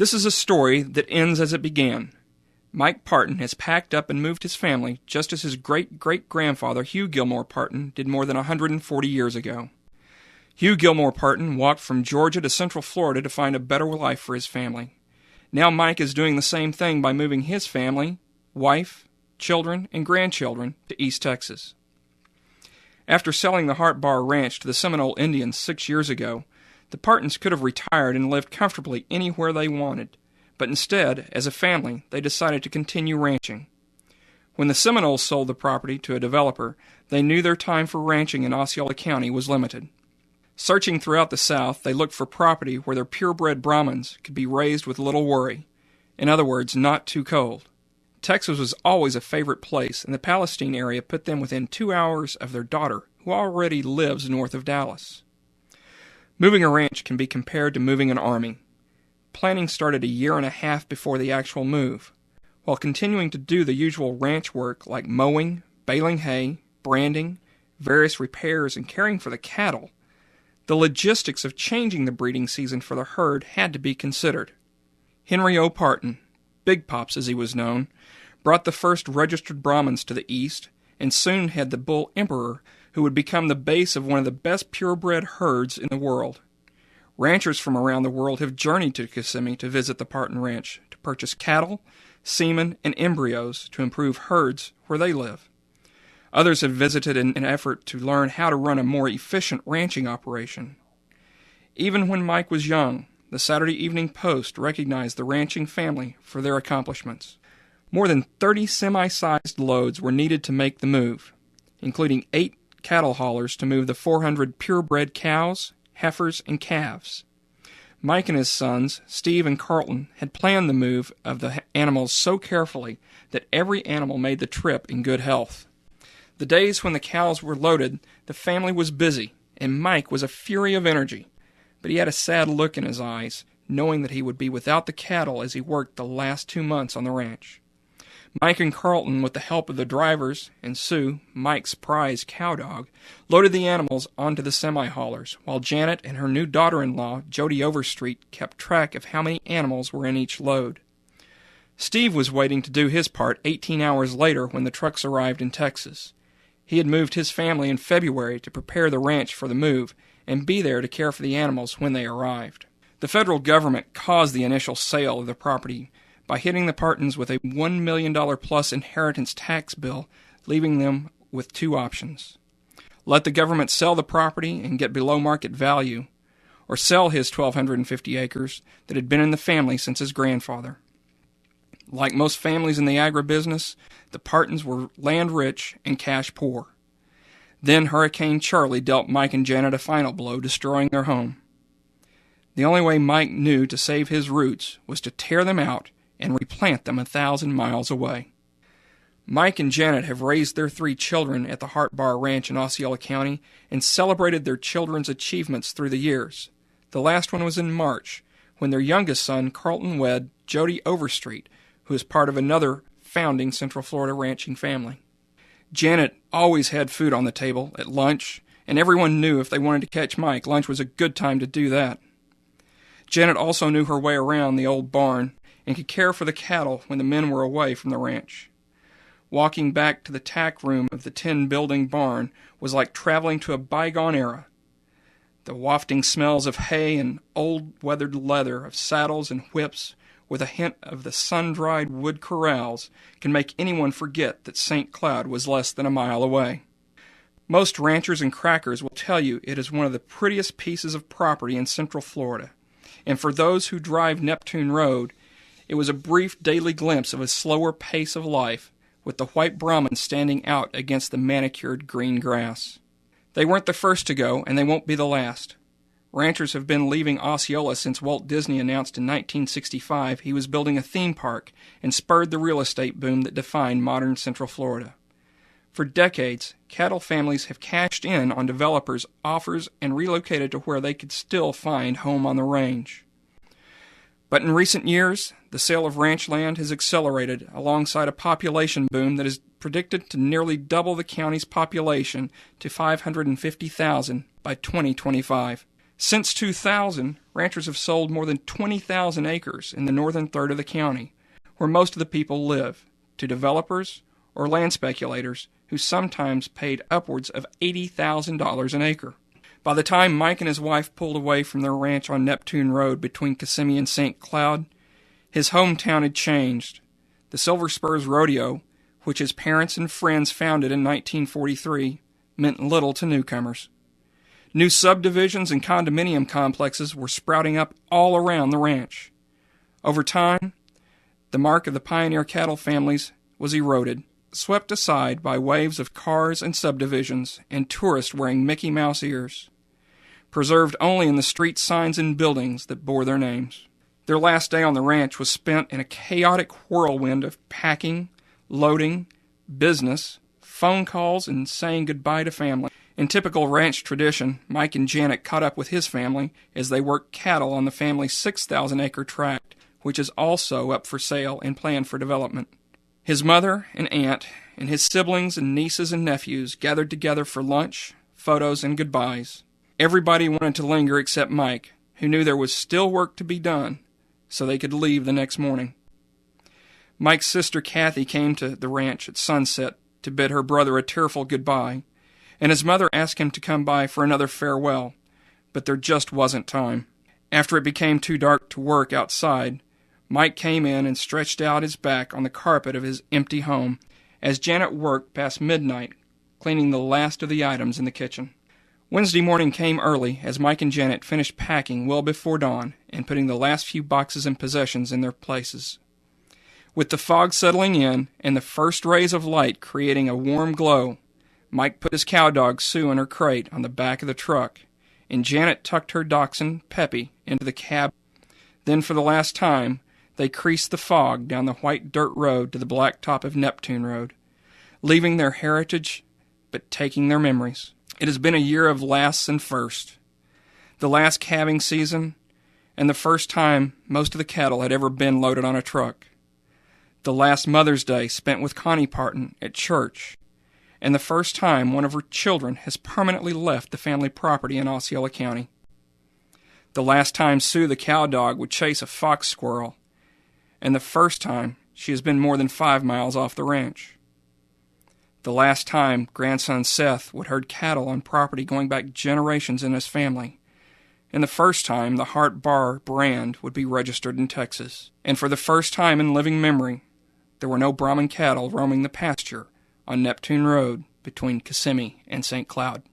This is a story that ends as it began. Mike Partin has packed up and moved his family just as his great-great-grandfather Hugh Gilmore Partin did more than 140 years ago. Hugh Gilmore Partin walked from Georgia to Central Florida to find a better life for his family. Now Mike is doing the same thing by moving his family, wife, children, and grandchildren to East Texas. After selling the Heart Bar Ranch to the Seminole Indians 6 years ago, the Partins could have retired and lived comfortably anywhere they wanted, but instead, as a family, they decided to continue ranching. When the Seminoles sold the property to a developer, they knew their time for ranching in Osceola County was limited. Searching throughout the South, they looked for property where their purebred Brahmins could be raised with little worry. In other words, not too cold. Texas was always a favorite place, and the Palestine area put them within 2 hours of their daughter, who already lives north of Dallas. Moving a ranch can be compared to moving an army. Planning started a year and a half before the actual move. While continuing to do the usual ranch work like mowing, baling hay, branding, various repairs, and caring for the cattle, the logistics of changing the breeding season for the herd had to be considered. Henry O. Partin, Big Pops as he was known, brought the first registered Brahmins to the east, and soon had the bull Emperor, who would become the base of one of the best purebred herds in the world. Ranchers from around the world have journeyed to Kissimmee to visit the Partin Ranch to purchase cattle, semen, and embryos to improve herds where they live. Others have visited in an effort to learn how to run a more efficient ranching operation. Even when Mike was young, the Saturday Evening Post recognized the ranching family for their accomplishments. More than 30 semi-sized loads were needed to make the move, including 8 cattle haulers to move the 400 purebred cows, heifers, and calves. Mike and his sons, Steve and Carlton, had planned the move of the animals so carefully that every animal made the trip in good health. The days when the cows were loaded, the family was busy, and Mike was a fury of energy, but he had a sad look in his eyes, knowing that he would be without the cattle as he worked the last 2 months on the ranch. Mike and Carlton, with the help of the drivers, and Sue, Mike's prize cow dog, loaded the animals onto the semi-haulers, while Janet and her new daughter-in-law, Jody Overstreet, kept track of how many animals were in each load. Steve was waiting to do his part 18 hours later when the trucks arrived in Texas. He had moved his family in February to prepare the ranch for the move and be there to care for the animals when they arrived. The federal government caused the initial sale of the property by hitting the Partins with a $1 million plus inheritance tax bill, leaving them with 2 options. Let the government sell the property and get below market value, or sell his 1,250 acres that had been in the family since his grandfather. Like most families in the agribusiness, the Partins were land rich and cash poor. Then Hurricane Charlie dealt Mike and Janet a final blow, destroying their home. The only way Mike knew to save his roots was to tear them out and replant them 1,000 miles away. Mike and Janet have raised their 3 children at the Heart Bar Ranch in Osceola County and celebrated their children's achievements through the years. The last one was in March, when their youngest son, Carlton, wed Jody Overstreet, who is part of another founding Central Florida ranching family. Janet always had food on the table at lunch, and everyone knew if they wanted to catch Mike, lunch was a good time to do that. Janet also knew her way around the old barn and could care for the cattle when the men were away from the ranch. Walking back to the tack room of the 10-building barn was like traveling to a bygone era. The wafting smells of hay and old weathered leather of saddles and whips, with a hint of the sun-dried wood corrals, can make anyone forget that St. Cloud was less than a mile away. Most ranchers and crackers will tell you it is one of the prettiest pieces of property in Central Florida, and for those who drive Neptune Road, it was a brief daily glimpse of a slower pace of life, with the white Brahmins standing out against the manicured green grass. They weren't the first to go, and they won't be the last. Ranchers have been leaving Osceola since Walt Disney announced in 1965 he was building a theme park and spurred the real estate boom that defined modern Central Florida. For decades, cattle families have cashed in on developers' offers and relocated to where they could still find home on the range. But in recent years, the sale of ranch land has accelerated alongside a population boom that is predicted to nearly double the county's population to 550,000 by 2025. Since 2000, ranchers have sold more than 20,000 acres in the northern third of the county, where most of the people live, to developers or land speculators who sometimes paid upwards of $80,000 an acre. By the time Mike and his wife pulled away from their ranch on Neptune Road between Kissimmee and St. Cloud, his hometown had changed. The Silver Spurs Rodeo, which his parents and friends founded in 1943, meant little to newcomers. New subdivisions and condominium complexes were sprouting up all around the ranch. Over time, the mark of the pioneer cattle families was eroded, swept aside by waves of cars and subdivisions and tourists wearing Mickey Mouse ears, preserved only in the street signs and buildings that bore their names. Their last day on the ranch was spent in a chaotic whirlwind of packing, loading, business, phone calls, and saying goodbye to family. In typical ranch tradition, Mike and Janet caught up with his family as they worked cattle on the family's 6,000-acre tract, which is also up for sale and planned for development. His mother and aunt and his siblings and nieces and nephews gathered together for lunch, photos, and goodbyes. Everybody wanted to linger except Mike, who knew there was still work to be done, so they could leave the next morning. Mike's sister Kathy came to the ranch at sunset to bid her brother a tearful goodbye, and his mother asked him to come by for another farewell, but there just wasn't time. After it became too dark to work outside, Mike came in and stretched out his back on the carpet of his empty home as Janet worked past midnight, cleaning the last of the items in the kitchen. Wednesday morning came early as Mike and Janet finished packing well before dawn and putting the last few boxes and possessions in their places. With the fog settling in and the first rays of light creating a warm glow, Mike put his cow dog Sue in her crate on the back of the truck, and Janet tucked her dachshund Peppy into the cab. Then for the last time, they creased the fog down the white dirt road to the black top of Neptune Road, leaving their heritage but taking their memories. It has been a year of lasts and firsts. The last calving season, and the first time most of the cattle had ever been loaded on a truck. The last Mother's Day spent with Connie Partin at church, and the first time one of her children has permanently left the family property in Osceola County. The last time Sue the cow dog would chase a fox squirrel, and the first time she has been more than 5 miles off the ranch. The last time grandson Seth would herd cattle on property going back generations in his family, and the first time the Hart Bar brand would be registered in Texas. And for the first time in living memory, there were no Brahman cattle roaming the pasture on Neptune Road between Kissimmee and St. Cloud.